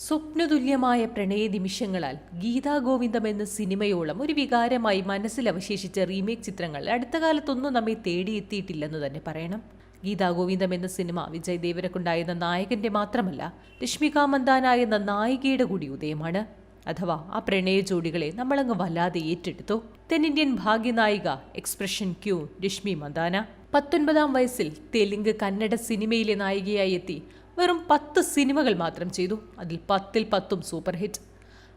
സ്വപ്നതുല്യമായ പ്രണയ നിമിഷങ്ങളാൽ ഗീതാ ഗോവിന്ദം എന്ന സിനിമയോളം ഒരു വികാരമായി മനസ്സിൽ അവശേഷിച്ച റീമേക്ക് ചിത്രങ്ങൾ അടുത്ത കാലത്തൊന്നും നമ്മെ തേടിയെത്തിയിട്ടില്ലെന്ന് തന്നെ പറയണം. ഗീതാ ഗോവിന്ദം എന്ന സിനിമ വിജയ് ദേവരക്കൊണ്ടായെന്ന നായകന്റെ മാത്രമല്ല, രശ്മിക മന്ദാന എന്ന നായികയുടെ കൂടി ഉദയമാണ്. അഥവാ ആ പ്രണയ ജോഡികളെ നമ്മളങ്ങ് വല്ലാതെ ഏറ്റെടുത്തു. തെന്നിന്ത്യൻ ഭാഗ്യനായിക എക്സ്പ്രഷൻ ക്യൂ രശ്മി മന്ദാന 19 വയസ്സിൽ തെലുങ്ക് കന്നഡ സിനിമയിലെ നായികയായി എത്തി വെറും 10 സിനിമകൾ മാത്രം ചെയ്തു. അതിൽ 10ൽ 10ഉം സൂപ്പർ ഹിറ്റ്.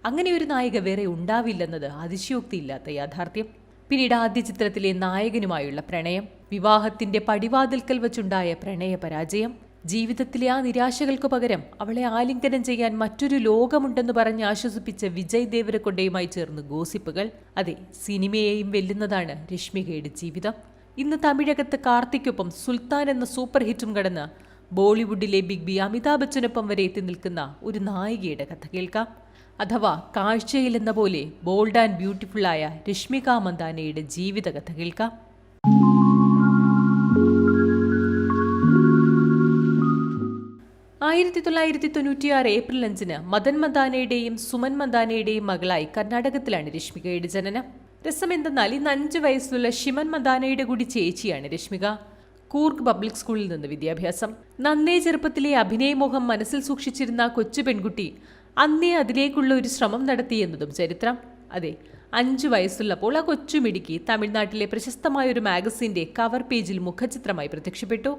അങ്ങനെ ഒരു നായിക വേറെ ഉണ്ടാവില്ലെന്നത് അതിശയോക്തിയില്ലാത്ത യാഥാർത്ഥ്യം. പിന്നീട് ആദ്യ ചിത്രത്തിലെ നായകനുമായുള്ള പ്രണയം, വിവാഹത്തിന്റെ പടിവാതിൽക്കൽ വച്ചുണ്ടായ പ്രണയ പരാജയം, ജീവിതത്തിലെ ആ നിരാശകൾക്കു പകരം അവളെ ആലിംഗനം ചെയ്യാൻ മറ്റൊരു ലോകമുണ്ടെന്ന് പറഞ്ഞ് ആശ്വസിപ്പിച്ച വിജയ് ദേവരക്കൊണ്ടയുമായി ചേർന്ന് ഗോസിപ്പുകൾ. അതെ, സിനിമയെയും വെല്ലുന്നതാണ് രശ്മികയുടെ ജീവിതം. ഇന്ന് തമിഴകത്ത് കാർത്തിക്കൊപ്പം സുൽത്താൻ എന്ന സൂപ്പർ ഹിറ്റും കടന്ന് ബോളിവുഡിലെ ബിഗ് ബി അമിതാഭ് ബച്ചനൊപ്പം വരെ എത്തി നിൽക്കുന്ന ഒരു നായികയുടെ കഥ കേൾക്കാം. അഥവാ കാഴ്ചയിൽ എന്ന പോലെ ബോൾഡ് ആൻഡ് ബ്യൂട്ടിഫുള്ളായ രശ്മിക മന്ദാനയുടെ ജീവിത കഥ കേൾക്കാം. ഏപ്രിൽ 5 മദൻ മന്ദാനയുടെയും സുമൻ മന്ദാനയുടെയും മകളായി കർണാടകത്തിലാണ് രശ്മികയുടെ ജനനം. രസമെന്തെന്നാൽ ഇന്ന് 5 വയസ്സുള്ള ഷിമൻ മന്ദാനയുടെ കൂടി ചേച്ചിയാണ് രശ്മിക. കൂർഗ് പബ്ലിക് സ്കൂളിൽ നിന്ന് വിദ്യാഭ്യാസം. നന്നേ ചെറുപ്പത്തിലെ അഭിനയമോഹം മനസ്സിൽ സൂക്ഷിച്ചിരുന്ന കൊച്ചു പെൺകുട്ടി അന്നേ അതിലേക്കുള്ള ഒരു ശ്രമം നടത്തിയെന്നതും ചരിത്രം. അതെ, 5 വയസ്സുള്ളപ്പോൾ ആ കൊച്ചുമിടുക്കി തമിഴ്നാട്ടിലെ പ്രശസ്തമായ ഒരു മാഗസിന്റെ കവർ പേജിൽ മുഖചിത്രമായി പ്രത്യക്ഷപ്പെട്ടു.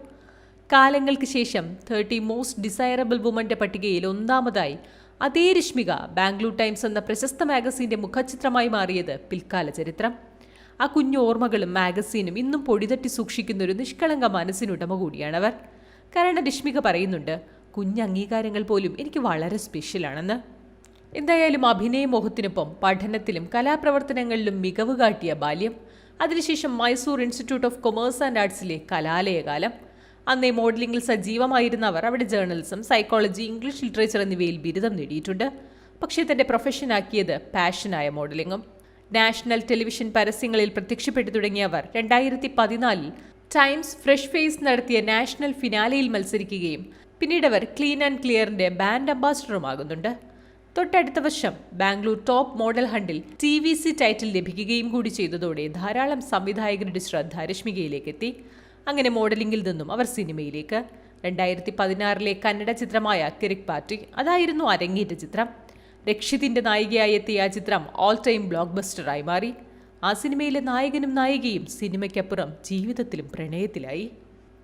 കാലങ്ങൾക്ക് ശേഷം 30 മോസ്റ്റ് ഡിസൈറബിൾ വുമന്റെ പട്ടികയിൽ 1ാമതായി അതേ രശ്മിക ബാംഗ്ലൂർ ടൈംസ് എന്ന പ്രശസ്ത മാഗസിന്റെ മുഖചിത്രമായി മാറിയത് പിൽക്കാല ചരിത്രം. ആ കുഞ്ഞു ഓർമ്മകളും മാഗസീനും ഇന്നും പൊടിതട്ടി സൂക്ഷിക്കുന്ന ഒരു നിഷ്കളങ്ക മനസ്സിനുടമ കൂടിയാണവർ. കാരണം രശ്മിക പറയുന്നുണ്ട്, കുഞ്ഞ് അംഗീകാരങ്ങൾ പോലും എനിക്ക് വളരെ സ്പെഷ്യലാണെന്ന്. എന്തായാലും അഭിനയമോഹത്തിനൊപ്പം പഠനത്തിലും കലാപ്രവർത്തനങ്ങളിലും മികവ് കാട്ടിയ ബാല്യം. അതിനുശേഷം Mysore institute of commerce and ആർട്സിലെ കലാലയകാലം. അന്നേ മോഡലിംഗിൽ സജീവമായിരുന്ന അവർ അവിടെ ജേർണലിസം, സൈക്കോളജി, ഇംഗ്ലീഷ് ലിറ്ററേച്ചർ എന്നിവയിൽ ബിരുദം നേടിയിട്ടുണ്ട്. പക്ഷേ തന്റെ പ്രൊഫഷനാക്കിയത് പാഷനായ മോഡലിംഗും. നാഷണൽ ടെലിവിഷൻ പരസ്യങ്ങളിൽ പ്രത്യക്ഷപ്പെട്ടു തുടങ്ങിയ അവർ 2014 ടൈംസ് ഫ്രഷ് ഫേസ് നടത്തിയ നാഷണൽ ഫിനാലയിൽ മത്സരിക്കുകയും പിന്നീട് അവർ ക്ലീൻ ആൻഡ് ക്ലിയറിന്റെ ബ്രാൻഡ് അംബാസിഡറുമാകുന്നുണ്ട്. തൊട്ടടുത്ത വർഷം ബാംഗ്ലൂർ ടോപ്പ് മോഡൽ ഹണ്ടിൽ TVC ടൈറ്റിൽ ലഭിക്കുകയും കൂടി ചെയ്തതോടെ ധാരാളം സംവിധായകരുടെ ശ്രദ്ധ രശ്മികയിലേക്ക് എത്തി. അങ്ങനെ മോഡലിംഗിൽ നിന്നും അവർ സിനിമയിലേക്ക്. 2016 കന്നഡ ചിത്രമായ കിരിക് പാർട്ടി അതായിരുന്നു അരങ്ങേറ്റ ചിത്രം. രക്ഷിതിന്റെ നായികയായി എത്തിയ ആ ചിത്രം ഓൾ ടൈം ബ്ലോക്ക് ബസ്റ്ററായി മാറി. ആ സിനിമയിലെ നായകനും നായികയും സിനിമയ്ക്കപ്പുറം ജീവിതത്തിലും പ്രണയത്തിലായി.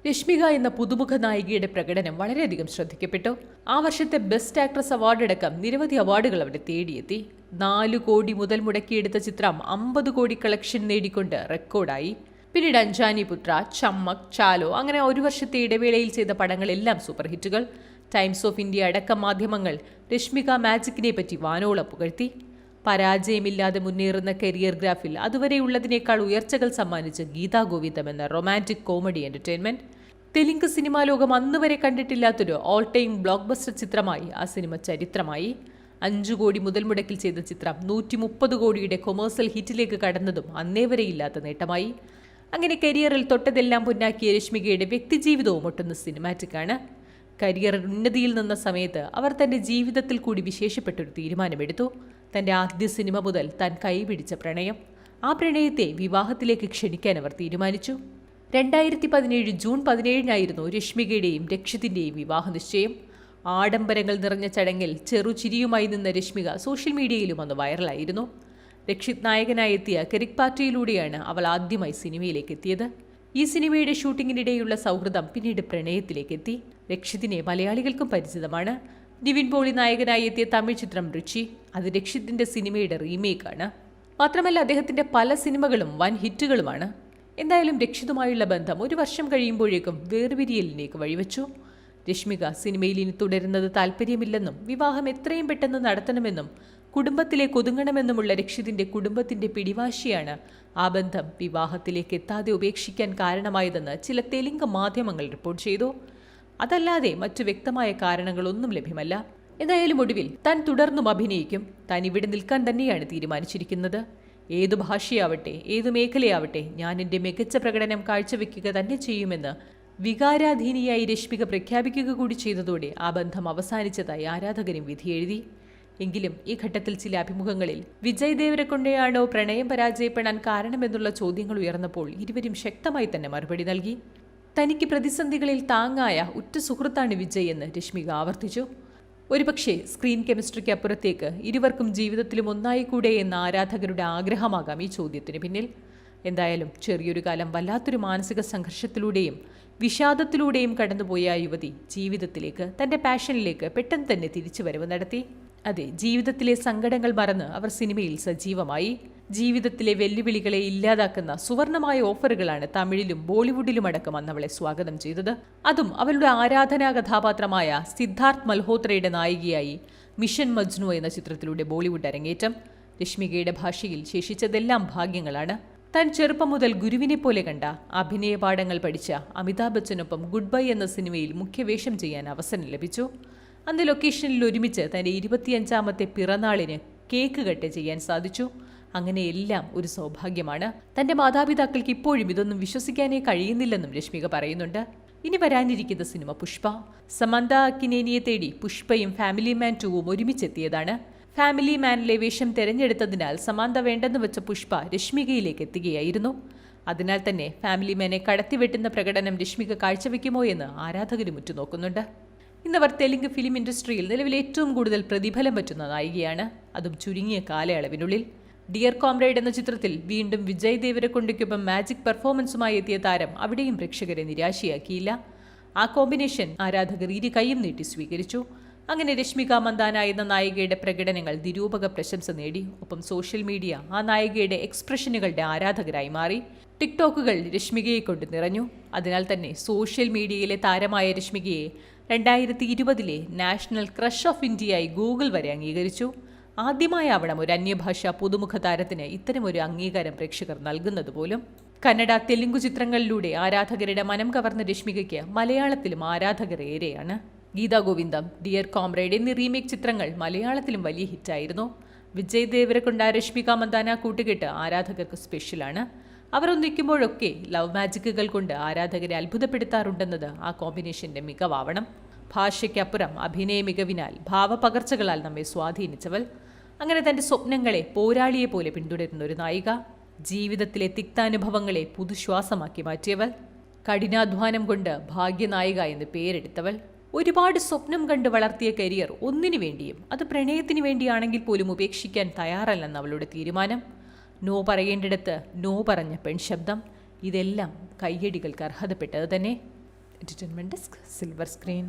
രശ്മിക എന്ന പുതുമുഖ നായികയുടെ പ്രകടനം വളരെയധികം ശ്രദ്ധിക്കപ്പെട്ടു. ആ വർഷത്തെ ബെസ്റ്റ് ആക്ട്രസ് അവാർഡ് അടക്കം നിരവധി അവാർഡുകൾ അവിടെ തേടിയെത്തി. 4 കോടി മുതൽ മുടക്കിയെടുത്ത ചിത്രം 50 കോടി കളക്ഷൻ നേടിക്കൊണ്ട് റെക്കോർഡായി. പിന്നീട് അഞ്ജാനി പുത്ര, ചമ്മക്, ചാലോ അങ്ങനെ ഒരു വർഷത്തെ ഇടവേളയിൽ ചെയ്ത പടങ്ങളെല്ലാം സൂപ്പർ ഹിറ്റുകൾ. ടൈംസ് ഓഫ് ഇന്ത്യ അടക്കം മാധ്യമങ്ങൾ രശ്മിക മാജിക്കിനെ പറ്റി വാനോളം പുകഴ്ത്തി. പരാജയമില്ലാതെ മുന്നേറുന്ന കരിയർ ഗ്രാഫിൽ അതുവരെയുള്ളതിനേക്കാൾ ഉയർച്ചകൾ സമ്മാനിച്ച ഗീതാ ഗോവിന്ദം എന്ന romantic comedy entertainment. Telugu cinema ലോകം അന്നുവരെ കണ്ടിട്ടില്ലാത്തൊരു ഓൾ ടൈം ബ്ലോക്ക് ബസ്റ്റർ ചിത്രമായി ആ സിനിമ ചരിത്രമായി. 5 കോടി മുതൽ മുടക്കിൽ ചെയ്ത ചിത്രം 130 കോടിയുടെ കൊമേഴ്സ്യൽ ഹിറ്റിലേക്ക് കടന്നതും അന്നേ വരെയില്ലാത്ത നേട്ടമായി. അങ്ങനെ കരിയറിൽ തൊട്ടതെല്ലാം പൊന്നാക്കിയ രശ്മികയുടെ വ്യക്തിജീവിതവും ഒട്ടുന്ന സിനിമാറ്റിക്കാണ്. കരിയർ ഉന്നതിയിൽ നിന്ന സമയത്ത് അവർ തന്റെ ജീവിതത്തിൽ കൂടി വിശേഷപ്പെട്ടൊരു തീരുമാനമെടുത്തു. തന്റെ ആദ്യ സിനിമ മുതൽ താൻ കൈപിടിച്ച പ്രണയം, ആ പ്രണയത്തെ വിവാഹത്തിലേക്ക് ക്ഷണിക്കാൻ അവർ തീരുമാനിച്ചു. 2017 ജൂൺ 17 രശ്മികയുടെയും രക്ഷിതിന്റെയും വിവാഹ നിശ്ചയം. ആഡംബരങ്ങൾ നിറഞ്ഞ ചടങ്ങിൽ ചെറുചിരിയുമായി നിന്ന രശ്മിക സോഷ്യൽ മീഡിയയിലും അന്ന് വൈറലായിരുന്നു. രക്ഷിത് നായകനായി എത്തിയ കിരിക് പാർട്ടിയിലൂടെയാണ് അവൾ ആദ്യമായി സിനിമയിലേക്ക് എത്തിയത്. ഈ സിനിമയുടെ ഷൂട്ടിങ്ങിനിടെയുള്ള സൗഹൃദം പിന്നീട് പ്രണയത്തിലേക്ക് എത്തി. രക്ഷിതിനെ മലയാളികൾക്കും പരിചിതമാണ്. നിവിൻ പോളി നായകനായി എത്തിയ തമിഴ് ചിത്രം റിച്ചി അത് രക്ഷിതിന്റെ സിനിമയുടെ റീമേക്കാണ്. മാത്രമല്ല അദ്ദേഹത്തിന്റെ പല സിനിമകളും വൻ ഹിറ്റുകളുമാണ്. എന്തായാലും രക്ഷിതുമായുള്ള ബന്ധം 1 വർഷം കഴിയുമ്പോഴേക്കും വേർപിരിയലിലേക്ക് വഴിവെച്ചു. രശ്മിക സിനിമയിൽ ഇനി തുടരുന്നത് താല്പര്യമില്ലെന്നും വിവാഹം എത്രയും പെട്ടെന്ന് നടത്തണമെന്നും കുടുംബത്തിലേക്ക് ഒതുങ്ങണമെന്നുമുള്ള രക്ഷിതിന്റെ കുടുംബത്തിന്റെ പിടിവാശിയാണ് ആ ബന്ധം വിവാഹത്തിലേക്ക് എത്താതെ ഉപേക്ഷിക്കാൻ കാരണമായതെന്ന് ചില തെലുങ്ക് മാധ്യമങ്ങൾ റിപ്പോർട്ട് ചെയ്തു. അതല്ലാതെ മറ്റു വ്യക്തമായ കാരണങ്ങളൊന്നും ലഭ്യമല്ല. എന്തായാലും ഒടുവിൽ താൻ തുടർന്നും അഭിനയിക്കും. താൻ ഇവിടെ നിൽക്കാൻ തന്നെയാണ് തീരുമാനിച്ചിരിക്കുന്നത്. ഏതു ഭാഷയാവട്ടെ, ഏതു മേഖലയാവട്ടെ, ഞാൻ എൻ്റെ മികച്ച പ്രകടനം കാഴ്ചവെക്കുക തന്നെ ചെയ്യുമെന്ന് വികാരാധീനിയായി രശ്മിക പ്രഖ്യാപിക്കുക കൂടി ചെയ്തതോടെ ആ ബന്ധം അവസാനിച്ചതായി ആരാധകരും വിധിയെഴുതി. എങ്കിലും ഈ ഘട്ടത്തിൽ ചില അഭിമുഖങ്ങളിൽ വിജയ് ദേവരകൊണ്ടയാണോ പ്രണയം പരാജയപ്പെടാൻ കാരണമെന്നുള്ള ചോദ്യങ്ങൾ ഉയർന്നപ്പോൾ ഇരുവരും ശക്തമായി തന്നെ മറുപടി നൽകി. തനിക്ക് പ്രതിസന്ധികളിൽ താങ്ങായ ഉറ്റ സുഹൃത്താണ് വിജയ് എന്ന് രശ്മിക ആവർത്തിച്ചു. ഒരുപക്ഷെ സ്ക്രീൻ കെമിസ്ട്രിക്ക് അപ്പുറത്തേക്ക് ഇരുവർക്കും ജീവിതത്തിലും ഒന്നായിക്കൂടെ എന്ന ആരാധകരുടെ ആഗ്രഹമാകാം ഈ ചോദ്യത്തിന് പിന്നിൽ. എന്തായാലും ചെറിയൊരു കാലം വല്ലാത്തൊരു മാനസിക സംഘർഷത്തിലൂടെയും വിഷാദത്തിലൂടെയും കടന്നുപോയ ആ യുവതി ജീവിതത്തിലേക്ക്, തൻ്റെ പാഷനിലേക്ക് പെട്ടെന്ന് തന്നെ തിരിച്ചുവരവ് നടത്തി. അതെ, ജീവിതത്തിലെ സങ്കടങ്ങൾ മറന്ന് അവർ സിനിമയിൽ സജീവമായി. ജീവിതത്തിലെ വെല്ലുവിളികളെ ഇല്ലാതാക്കുന്ന സുവർണമായ ഓഫറുകളാണ് തമിഴിലും ബോളിവുഡിലും അടക്കം അന്ന് അവളെ സ്വാഗതം ചെയ്തത്. അതും അവളുടെ ആരാധനാ കഥാപാത്രമായ സിദ്ധാർത്ഥ് മൽഹോത്രയുടെ നായികയായി മിഷൻ മജ്നു എന്ന ചിത്രത്തിലൂടെ ബോളിവുഡ് അരങ്ങേറ്റം. രശ്മികയുടെ ഭാഷയിൽ ശേഷിച്ചതെല്ലാം ഭാഗ്യങ്ങളാണ്. താൻ ചെറുപ്പം മുതൽ ഗുരുവിനെ പോലെ കണ്ട അഭിനയ പാഠങ്ങൾ പഠിച്ച അമിതാഭ് ബച്ചനൊപ്പം ഗുഡ് ബൈ എന്ന സിനിമയിൽ മുഖ്യവേഷം ചെയ്യാൻ അവസരം ലഭിച്ചു. അന്ന് ലൊക്കേഷനിൽ ഒരുമിച്ച് തൻ്റെ 25ാമത്തെ പിറന്നാളിന് കേക്ക് കട്ട് ചെയ്യാൻ സാധിച്ചു. അങ്ങനെ എല്ലാം ഒരു സൗഭാഗ്യമാണ്. തൻ്റെ മാതാപിതാക്കൾക്ക് ഇപ്പോഴും ഇതൊന്നും വിശ്വസിക്കാനേ കഴിയുന്നില്ലെന്നും രശ്മിക പറയുന്നുണ്ട്. ഇനി വരാനിരിക്കുന്ന സിനിമ പുഷ്പ. സമന്ത അക്കിനേനിയെ തേടി പുഷ്പയും ഫാമിലി മാൻ 2ഉം ഒരുമിച്ചെത്തിയതാണ്. ഫാമിലി മാനിലെ വേഷം തിരഞ്ഞെടുത്തതിനാൽ സമാന്ത വേണ്ടെന്ന് വെച്ച പുഷ്പ രശ്മികയിലേക്ക് എത്തുകയായിരുന്നു. അതിനാൽ തന്നെ ഫാമിലി മാനെ കടത്തിവെട്ടുന്ന പ്രകടനം രശ്മിക കാഴ്ചവെക്കുമോ എന്ന് ആരാധകരും ഉറ്റുനോക്കുന്നുണ്ട്. ഇന്നവർ തെലുങ്ക് ഫിലിം ഇൻഡസ്ട്രിയിൽ നിലവിൽ ഏറ്റവും കൂടുതൽ പ്രതിഫലം പറ്റുന്ന നായികയാണ്, അതും ചുരുങ്ങിയ കാലയളവിനുള്ളിൽ. ഡിയർ കോംറേഡ് എന്ന ചിത്രത്തിൽ വീണ്ടും വിജയ് ദേവരകൊണ്ടയ്ക്കൊപ്പം മാജിക് പെർഫോമൻസുമായി എത്തിയ താരം അവിടെയും പ്രേക്ഷകരെ നിരാശയാക്കിയില്ല. ആ കോമ്പിനേഷൻ ആരാധകർ ഇരു കൈയും നീട്ടി സ്വീകരിച്ചു. അങ്ങനെ രശ്മിക മന്ദാന എന്ന നായികയുടെ പ്രകടനങ്ങൾ നിരൂപക പ്രശംസ നേടി. ഒപ്പം സോഷ്യൽ മീഡിയ ആ നായികയുടെ എക്സ്പ്രഷനുകളുടെ ആരാധകരായി മാറി. ടിക്ടോക്കുകൾ രശ്മികയെ കൊണ്ട് നിറഞ്ഞു. അതിനാൽ തന്നെ സോഷ്യൽ മീഡിയയിലെ താരമായ രശ്മികയെ 2020 നാഷണൽ ക്രഷ് ഓഫ് ഇന്ത്യയായി ഗൂഗിൾ വരെ അംഗീകരിച്ചു. ആദ്യമായാവണം ഒരു അന്യഭാഷാ പുതുമുഖ താരത്തിന് ഇത്തരമൊരു അംഗീകാരം പ്രേക്ഷകർ നൽകുന്നത് പോലും. കന്നഡ, തെലുങ്കു ചിത്രങ്ങളിലൂടെ ആരാധകരുടെ മനം കവർന്ന രശ്മികയ്ക്ക് മലയാളത്തിലും ആരാധകർ ഏറെയാണ്. ഗീതാ ഗോവിന്ദം, ഡിയർ കോംറേഡ് എന്നീ റീമേക്ക് ചിത്രങ്ങൾ മലയാളത്തിലും വലിയ ഹിറ്റായിരുന്നു. വിജയ് ദേവരകൊണ്ട രശ്മിക മന്ദാന കൂട്ടുകെട്ട് ആരാധകർക്ക് സ്പെഷ്യലാണ്. അവർ ഒന്നിക്കുമ്പോഴൊക്കെ ലവ് മാജിക്കുകൾ കൊണ്ട് ആരാധകരെ അത്ഭുതപ്പെടുത്താറുണ്ടെന്നത് ആ കോമ്പിനേഷന്റെ മികവാവണം. ഭാഷയ്ക്കപ്പുറം അഭിനയ മികവിനാൽ, ഭാവപകർച്ചകളാൽ നമ്മെ സ്വാധീനിച്ചവൾ. അങ്ങനെ തൻ്റെ സ്വപ്നങ്ങളെ പോരാളിയെ പോലെ പിന്തുടരുന്ന ഒരു നായിക. ജീവിതത്തിലെ തിക്താനുഭവങ്ങളെ പുതുശ്വാസമാക്കി മാറ്റിയവൾ. കഠിനാധ്വാനം കൊണ്ട് ഭാഗ്യനായിക എന്ന് പേരെടുത്തവൾ. ഒരുപാട് സ്വപ്നം കണ്ട് വളർത്തിയ കരിയർ ഒന്നിനു വേണ്ടിയും, അത് പ്രണയത്തിന് വേണ്ടിയാണെങ്കിൽ പോലും ഉപേക്ഷിക്കാൻ തയ്യാറല്ലെന്ന് അവളുടെ തീരുമാനം. നോ പറയേണ്ടിടത്ത് നോ പറഞ്ഞ പെൺശബ്ദം. ഇതെല്ലാം കയ്യടികൾക്ക് അർഹതപ്പെട്ടത് തന്നെ. Entertainment desk, silver screen.